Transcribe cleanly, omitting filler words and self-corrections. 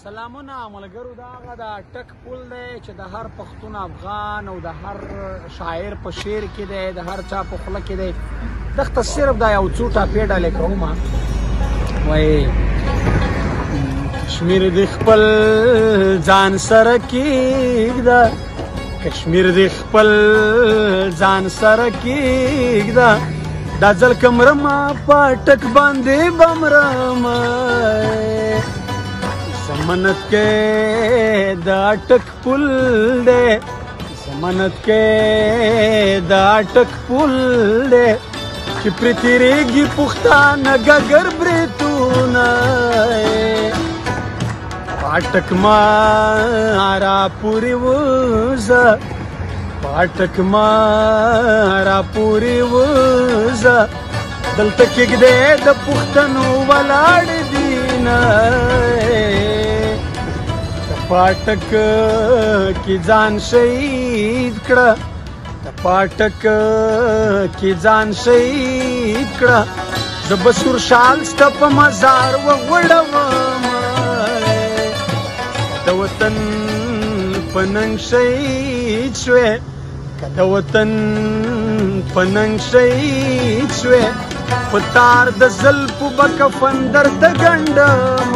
سلامونه ملګرو، دا هغه د ټک پل دی چې د هر پښتون افغان او د هر شاعر په شعر کې دی، د هر چا په خوله کې دی. دغه صرف دا یو څو ټاپې ډالې کوم. وایي کشمیر د خپل ځان سره کېږده، کشمیر د خپل ځان سره کېږده، دا ځل که مرمه په ټک باندې به مرمه. زمانت کې دا ټک پل دی، زمانت کې دا ټک پل دی چې پرې تېرېږي پښتانه ګګر بریتونه. پاټک ما را پورې وځه، پاټک ما را پورې وځه، دلته کېږدی د پښتنو ولاړ دینه. پاټک کې ځان شهید کړه، د پاټک کې ځان شهید کړه، زه به سور شال ستا په مزار وغوړوم. د وطن په ننګ شهید شوې، که د وطن په ننګ شهید شوې، په تار د زلفو به کفن درته ګنډم.